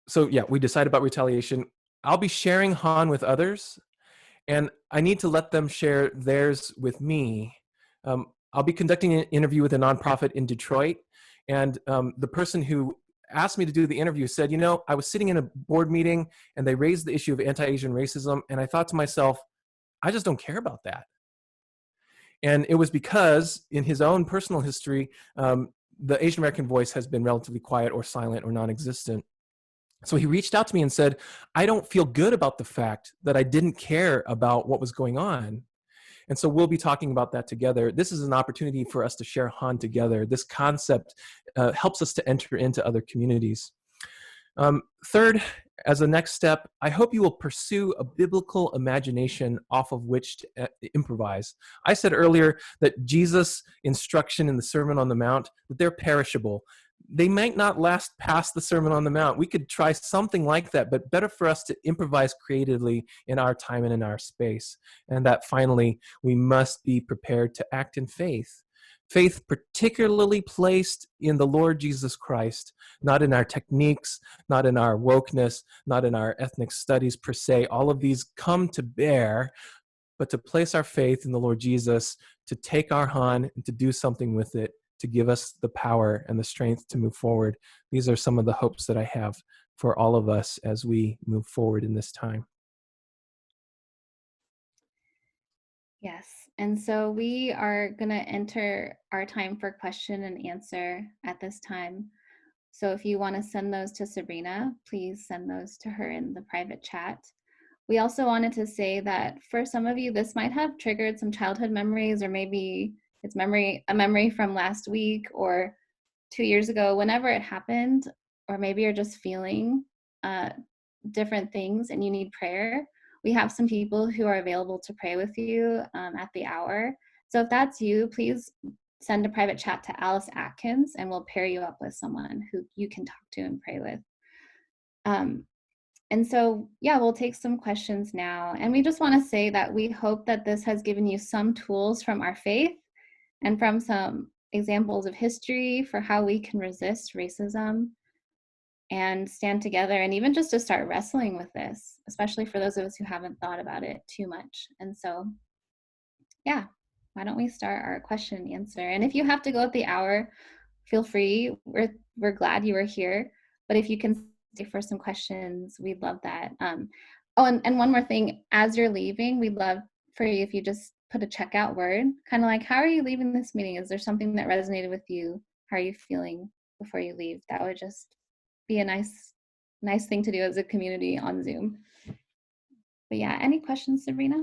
So yeah, we decided about retaliation. I'll be sharing Han with others, and I need to let them share theirs with me. I'll be conducting an interview with a nonprofit in Detroit, and the person who asked me to do the interview said, you know, I was sitting in a board meeting and they raised the issue of anti-Asian racism, and I thought to myself, I just don't care about that. And it was because in his own personal history, the Asian American voice has been relatively quiet or silent or non-existent. So he reached out to me and said, I don't feel good about the fact that I didn't care about what was going on. And so we'll be talking about that together. This is an opportunity for us to share Han together. This concept helps us to enter into other communities. Third, as a next step, I hope you will pursue a biblical imagination off of which to improvise. I said earlier that Jesus' instruction in the Sermon on the Mount, that they're perishable. They might not last past the Sermon on the Mount. We could try something like that, but better for us to improvise creatively in our time and in our space. And that finally, we must be prepared to act in faith. Faith particularly placed in the Lord Jesus Christ, not in our techniques, not in our wokeness, not in our ethnic studies per se. All of these come to bear, but to place our faith in the Lord Jesus, to take our Han and to do something with it, to give us the power and the strength to move forward. These are some of the hopes that I have for all of us as we move forward in this time. Yes. And so we are going to enter our time for question and answer at this time. So if you want to send those to Sabrina, please send those to her in the private chat. We also wanted to say that for some of you, this might have triggered some childhood memories, or maybe it's a memory from last week or 2 years ago, whenever it happened, or maybe you're just feeling different things and you need prayer. We have some people who are available to pray with you at the hour. So if that's you, please send a private chat to Alice Atkins and we'll pair you up with someone who you can talk to and pray with. And so, yeah, we'll take some questions now. And we just want to say that we hope that this has given you some tools from our faith and from some examples of history for how we can resist racism and stand together, and even just to start wrestling with this, especially for those of us who haven't thought about it too much. And so, yeah, why don't we start our question and answer? And if you have to go at the hour, feel free. We're glad you were here. But if you can stay for some questions, we'd love that. And one more thing, as you're leaving, we'd love for you if you just put a checkout word, kind of like, how are you leaving this meeting? Is there something that resonated with you? How are you feeling before you leave? That would just be a nice thing to do as a community on Zoom. But yeah, any questions, Sabrina?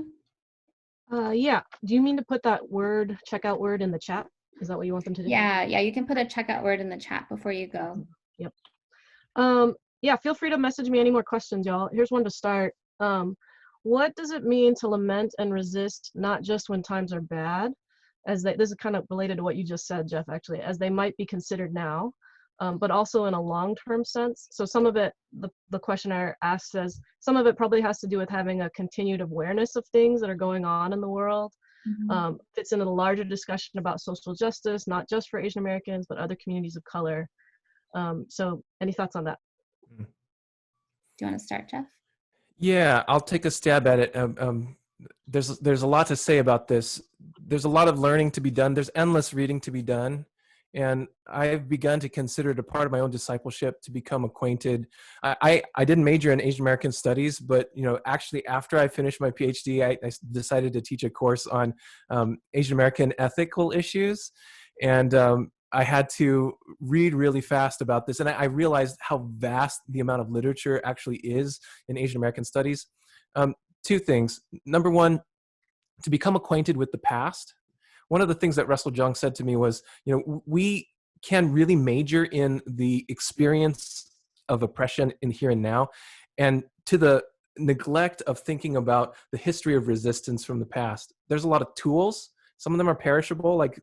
Yeah. Do you mean to put that checkout word in the chat? Is that what you want them to do? Yeah, you can put a checkout word in the chat before you go. Yep. Yeah, feel free to message me any more questions, y'all. Here's one to start. What does it mean to lament and resist, not just when times are bad, this is kind of related to what you just said, Jeff, actually, as they might be considered now, but also in a long-term sense. So some of it, the questioner asks, says, some of it probably has to do with having a continued awareness of things that are going on in the world. Mm-hmm. Fits into the larger discussion about social justice, not just for Asian Americans, but other communities of color. So any thoughts on that? Do you want to start, Jeff? Yeah, I'll take a stab at it. There's a lot to say about this. There's a lot of learning to be done. There's endless reading to be done. And I've begun to consider it a part of my own discipleship to become acquainted. I didn't major in Asian American studies, but actually after I finished my PhD, I decided to teach a course on Asian American ethical issues. And I had to read really fast about this, and I realized how vast the amount of literature actually is in Asian American studies. Two things. Number one, to become acquainted with the past. One of the things that Russell Jung said to me was, we can really major in the experience of oppression in here and now, and to the neglect of thinking about the history of resistance from the past. There's a lot of tools. Some of them are perishable, like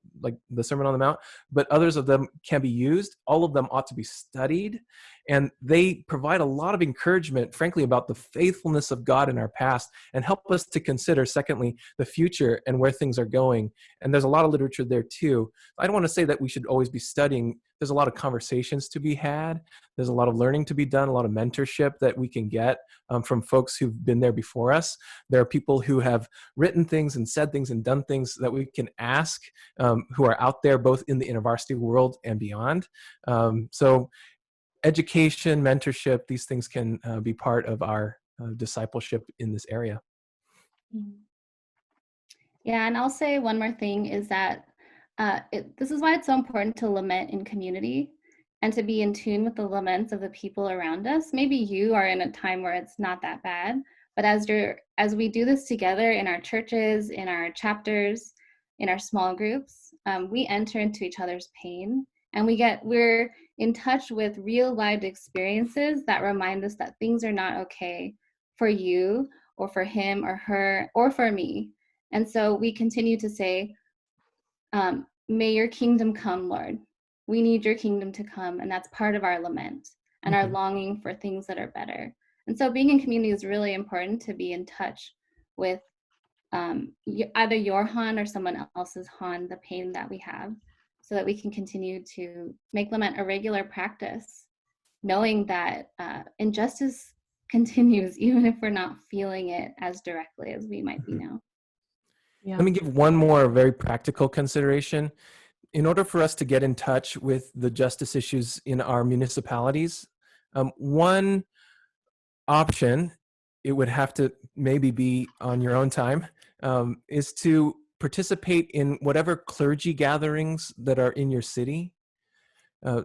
the Sermon on the Mount, but others of them can be used. All of them ought to be studied, and they provide a lot of encouragement, frankly, about the faithfulness of God in our past, and help us to consider, secondly, the future and where things are going. And there's a lot of literature there too. I don't want to say that we should always be studying. There's a lot of conversations to be had. There's a lot of learning to be done, a lot of mentorship that we can get from folks who've been there before us. There are people who have written things and said things and done things that we can ask, who are out there both in the InterVarsity world and beyond. So education, mentorship, these things can be part of our discipleship in this area. Yeah, and I'll say one more thing is that this is why it's so important to lament in community and to be in tune with the laments of the people around us. Maybe you are in a time where it's not that bad, but as we do this together in our churches, in our chapters, in our small groups, we enter into each other's pain, and we're in touch with real lived experiences that remind us that things are not okay for you or for him or her or for me. And so we continue to say, may your kingdom come, Lord. We need your kingdom to come, and that's part of our lament and our longing for things that are better. And so being in community is really important, to be in touch with either your Han or someone else's Han, the pain that we have, so that we can continue to make lament a regular practice, knowing that injustice continues even if we're not feeling it as directly as we might be now. Yeah. Let me give one more very practical consideration. In order for us to get in touch with the justice issues in our municipalities, one option, it would have to maybe be on your own time, is to participate in whatever clergy gatherings that are in your city,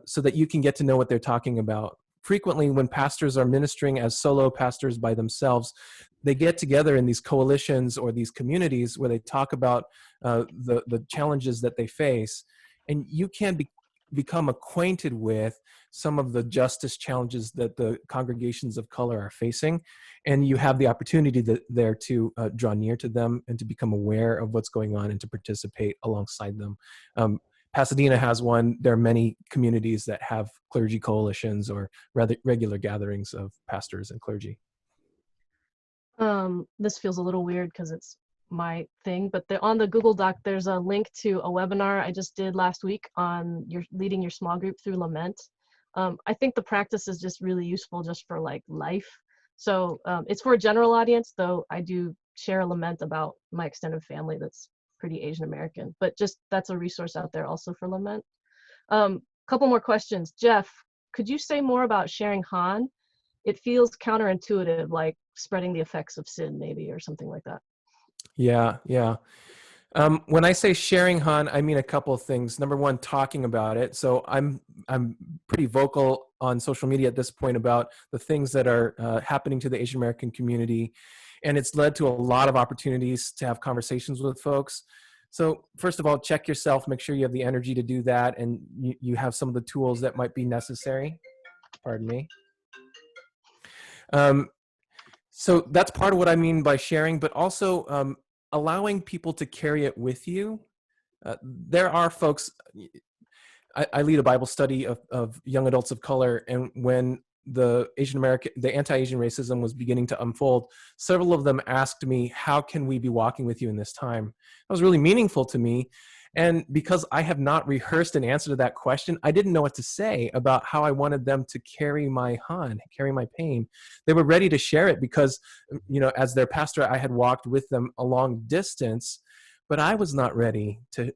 so that you can get to know what they're talking about. Frequently, when pastors are ministering as solo pastors by themselves, they get together in these coalitions or these communities where they talk about the challenges that they face, and you can become acquainted with some of the justice challenges that the congregations of color are facing, and you have the opportunity there to draw near to them and to become aware of what's going on and to participate alongside them. Pasadena has one. There are many communities that have clergy coalitions or rather regular gatherings of pastors and clergy. This feels a little weird because it's my thing, but on the Google Doc, there's a link to a webinar I just did last week on leading your small group through lament. I think the practice is just really useful just for like life. So it's for a general audience, though I do share a lament about my extended family that's pretty Asian American, but just that's a resource out there also for lament. Couple more questions. Jeff, could you say more about sharing Han? It feels counterintuitive, like spreading the effects of sin maybe, or something like that. Yeah. When I say sharing Han, I mean a couple of things. Number one, talking about it. So I'm pretty vocal on social media at this point about the things that are happening to the Asian American community, and it's led to a lot of opportunities to have conversations with folks. So first of all, check yourself, make sure you have the energy to do that, and you have some of the tools that might be necessary. Pardon me. So that's part of what I mean by sharing, but also allowing people to carry it with you. There are folks, I lead a Bible study of young adults of color, and when the anti-Asian racism was beginning to unfold, several of them asked me, how can we be walking with you in this time? That was really meaningful to me. And because I have not rehearsed an answer to that question, I didn't know what to say about how I wanted them to carry my Han, carry my pain. They were ready to share it because, as their pastor, I had walked with them a long distance, but I was not ready to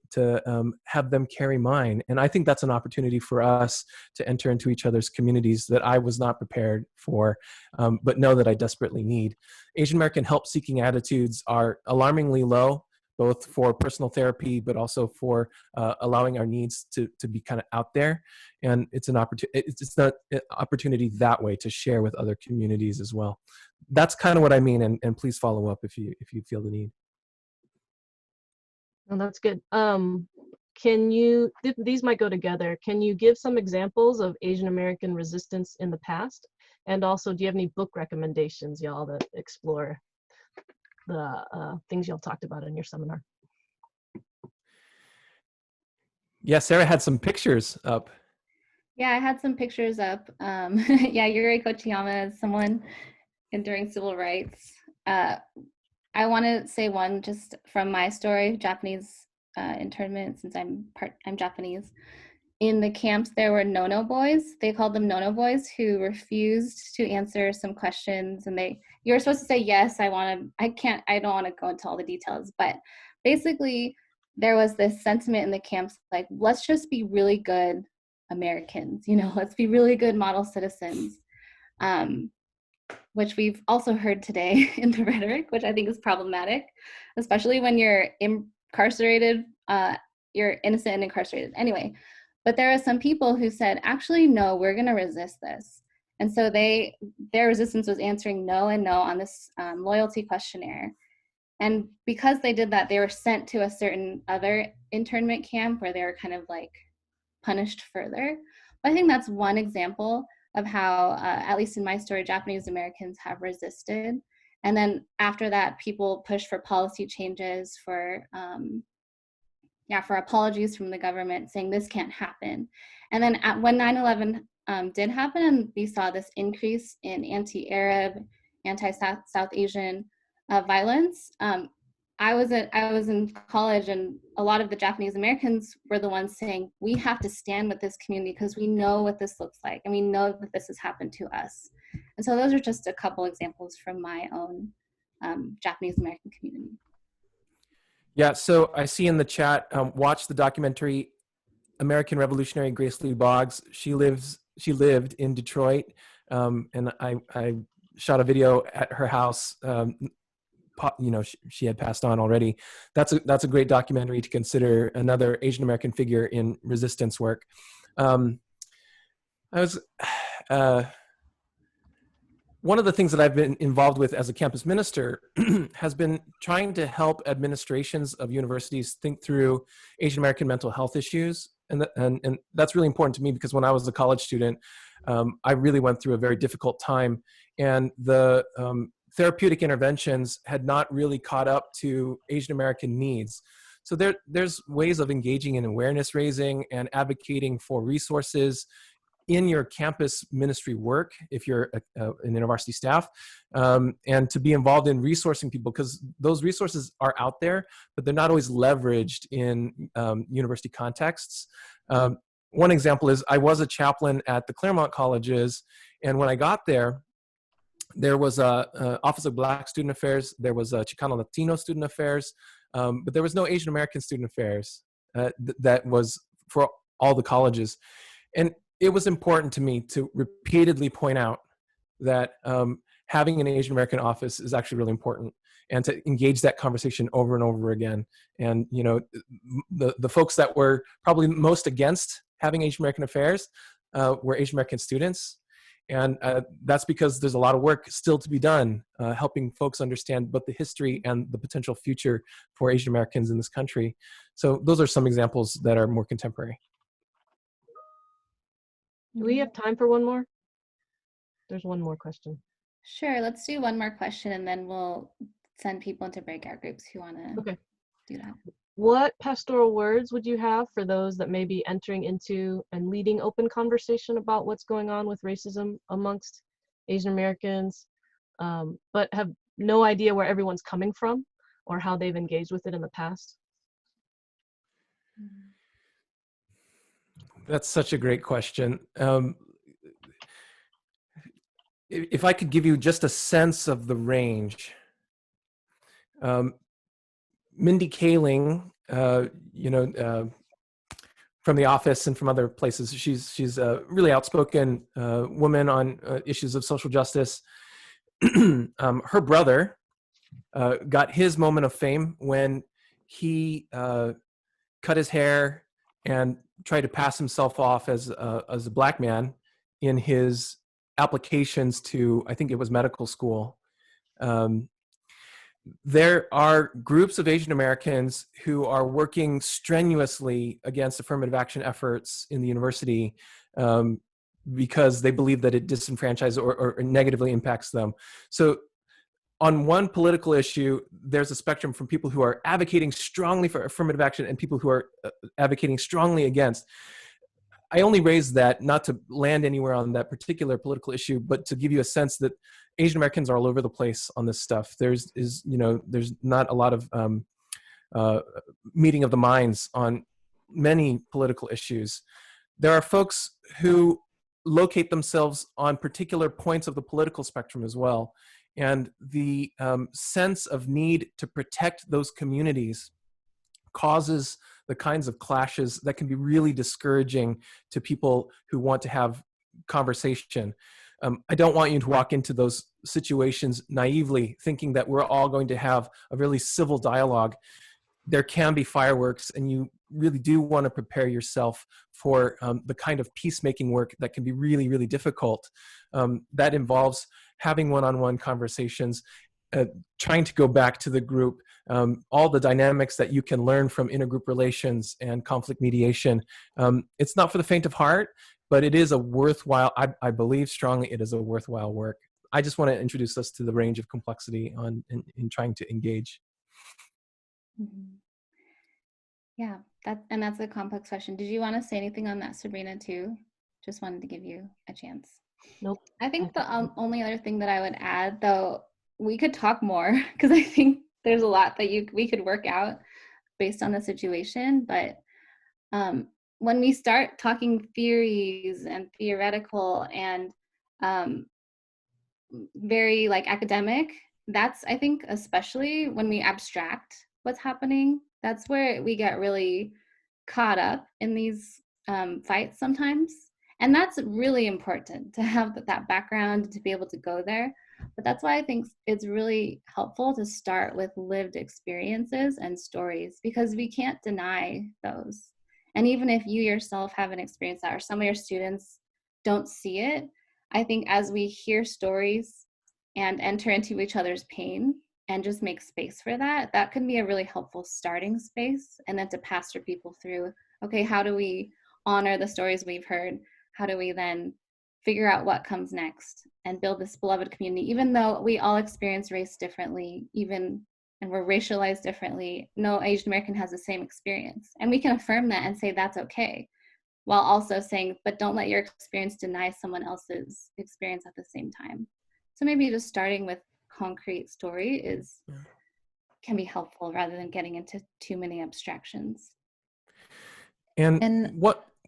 have them carry mine. And I think that's an opportunity for us to enter into each other's communities that I was not prepared for, but know that I desperately need. Asian American help-seeking attitudes are alarmingly low, both for personal therapy, but also for allowing our needs to be kind of out there. And it's an opportunity that way to share with other communities as well. That's kind of what I mean. And please follow up if you feel the need. Oh, that's good. These might go together. Can you give some examples of Asian American resistance in the past? And also, do you have any book recommendations, y'all, that explore the things y'all talked about in your seminar? Yeah, Sarah had some pictures up. Yeah, I had some pictures up. Yeah, Yuri Kochiyama is someone during civil rights. I want to say one just from my story, Japanese internment, since I'm Japanese. In the camps, there were no-no boys. They called them no-no boys who refused to answer some questions, and you were supposed to say yes. I don't want to go into all the details, but basically there was this sentiment in the camps like, let's just be really good Americans, let's be really good model citizens. Which we've also heard today in the rhetoric, which I think is problematic, especially when you're incarcerated you're innocent and incarcerated anyway. But there are some people who said, actually, no, we're going to resist this. And so their resistance was answering no and no on this loyalty questionnaire. And because they did that, they were sent to a certain other internment camp where they were kind of like punished further. But I think that's one example of how, at least in my story, Japanese Americans have resisted. And then after that, people pushed for policy changes, for apologies from the government saying this can't happen. And then when 9/11 did happen, and we saw this increase in anti-Arab, anti-South Asian violence, I was in college, and a lot of the Japanese Americans were the ones saying, we have to stand with this community because we know what this looks like, and we know that this has happened to us. And so those are just a couple examples from my own Japanese American community. Yeah, so I see in the chat, watch the documentary American Revolutionary Grace Lee Boggs. She lived in Detroit, and I shot a video at her house. She had passed on already. That's a great documentary to consider, another Asian American figure in resistance work. One of the things that I've been involved with as a campus minister has been trying to help administrations of universities think through Asian American mental health issues. And that's really important to me because when I was a college student, I really went through a very difficult time, and the therapeutic interventions had not really caught up to Asian American needs. So there's ways of engaging in awareness raising and advocating for resources in your campus ministry work, if you're an university staff, and to be involved in resourcing people, because those resources are out there, but they're not always leveraged in university contexts. One example is I was a chaplain at the Claremont colleges, and when I got there, there was a Office of Black Student Affairs, there was a Chicano Latino Student Affairs, but there was no Asian American Student Affairs that was for all the colleges. And it was important to me to repeatedly point out that having an Asian American office is actually really important, and to engage that conversation over and over again. And the folks that were probably most against having Asian American affairs were Asian American students. And that's because there's a lot of work still to be done, helping folks understand both the history and the potential future for Asian Americans in this country. So those are some examples that are more contemporary. Do we have time for one more? There's one more question. Sure, let's do one more question, and then we'll send people into breakout groups who want to do that. What pastoral words would you have for those that may be entering into and leading open conversation about what's going on with racism amongst Asian Americans, but have no idea where everyone's coming from or how they've engaged with it in the past? That's such a great question. If I could give you just a sense of the range, Mindy Kaling, from the office and from other places, she's a really outspoken woman on issues of social justice. Her brother got his moment of fame when he cut his hair and tried to pass himself off as a black man in his applications to, I think it was medical school. There are groups of Asian Americans who are working strenuously against affirmative action efforts in the university because they believe that it disenfranchises or negatively impacts them. So on one political issue, there's a spectrum from people who are advocating strongly for affirmative action and people who are advocating strongly against. I only raise that not to land anywhere on that particular political issue, but to give you a sense that Asian Americans are all over the place on this stuff. There's not a lot of meeting of the minds on many political issues. There are folks who locate themselves on particular points of the political spectrum as well. And the sense of need to protect those communities causes the kinds of clashes that can be really discouraging to people who want to have conversation. I don't want you to walk into those situations naively, thinking that we're all going to have a really civil dialogue. There can be fireworks, and you really do want to prepare yourself for the kind of peacemaking work that can be really, really difficult. That involves having one-on-one conversations, trying to go back to the group, all the dynamics that you can learn from intergroup relations and conflict mediation. It's not for the faint of heart, but it is a worthwhile, I believe strongly it is a worthwhile work. I just want to introduce us to the range of complexity in trying to engage. Mm-hmm. Yeah, that's a complex question. Did you want to say anything on that, Sabrina, too? Just wanted to give you a chance. Nope. I think the only other thing that I would add, though, we could talk more because I think there's a lot that we could work out based on the situation. But when we start talking theories and theoretical and very like academic, that's, I think, especially when we abstract what's happening, that's where we get really caught up in these fights sometimes. And that's really important to have that background, to be able to go there. But that's why I think it's really helpful to start with lived experiences and stories, because we can't deny those. And even if you yourself haven't experienced that, or some of your students don't see it, I think as we hear stories and enter into each other's pain and just make space for that, that can be a really helpful starting space. And then to pastor people through, okay, how do we honor the stories we've heard? How do we then figure out what comes next and build this beloved community? Even though we all experience race differently, and we're racialized differently, no Asian American has the same experience. And we can affirm that and say that's okay, while also saying, but don't let your experience deny someone else's experience at the same time. So maybe just starting with concrete story can be helpful rather than getting into too many abstractions. And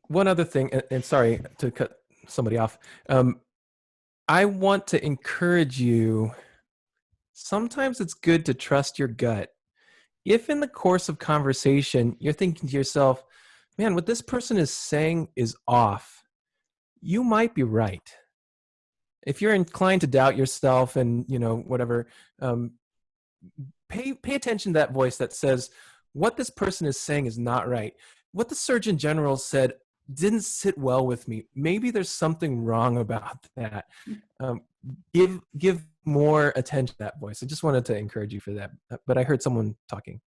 one other thing, and sorry to cut somebody off, I want to encourage you, sometimes it's good to trust your gut. If in the course of conversation, you're thinking to yourself, man, what this person is saying is off, you might be right. If you're inclined to doubt yourself and, whatever, pay attention to that voice that says, what this person is saying is not right. What the Surgeon General said didn't sit well with me. Maybe there's something wrong about that. Give more attention to that voice. I just wanted to encourage you for that. But I heard someone talking.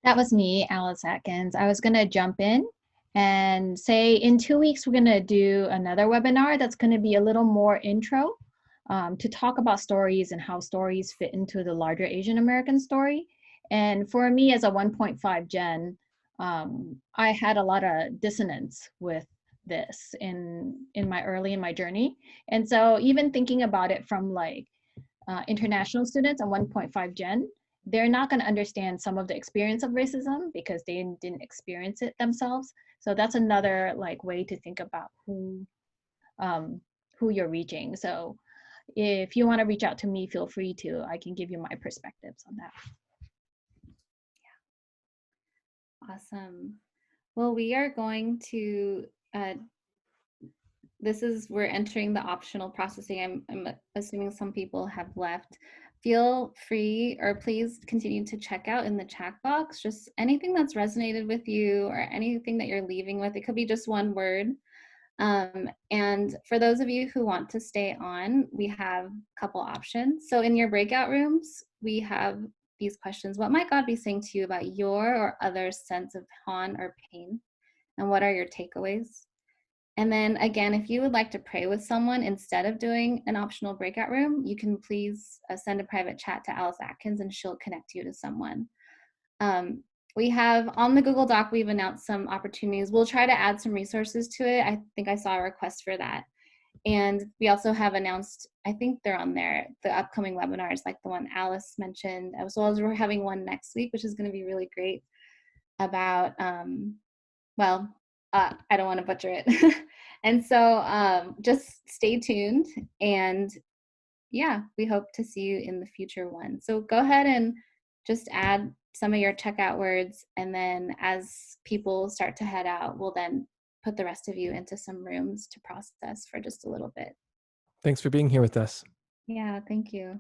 That was me, Alice Atkins. I was going to jump in and say in 2 weeks, we're going to do another webinar that's going to be a little more intro to talk about stories and how stories fit into the larger Asian American story. And for me as a 1.5 gen, I had a lot of dissonance with this in my journey. And so even thinking about it from like international students and 1.5 gen, they're not going to understand some of the experience of racism because they didn't experience it themselves. So that's another like way to think about who you're reaching. So if you want to reach out to me, feel free to. I can give you my perspectives on that. Yeah. Awesome. Well, we are going to, we're entering the optional processing. I'm assuming some people have left. Feel free, or please continue to check out in the chat box, just anything that's resonated with you or anything that you're leaving with. It could be just one word. And for those of you who want to stay on, we have a couple options. So in your breakout rooms, we have these questions. What might God be saying to you about your or others' sense of harm or pain? And what are your takeaways? And then again, if you would like to pray with someone instead of doing an optional breakout room, you can please send a private chat to Alice Atkins and she'll connect you to someone. We have on the Google Doc, we've announced some opportunities. We'll try to add some resources to it. I think I saw a request for that. And we also have announced, I think they're on there, the upcoming webinars like the one Alice mentioned, as well as we're having one next week, which is going to be really great about, I don't want to butcher it. And so just stay tuned. And yeah, we hope to see you in the future one. So go ahead and just add some of your checkout words. And then as people start to head out, we'll then put the rest of you into some rooms to process for just a little bit. Thanks for being here with us. Yeah, thank you.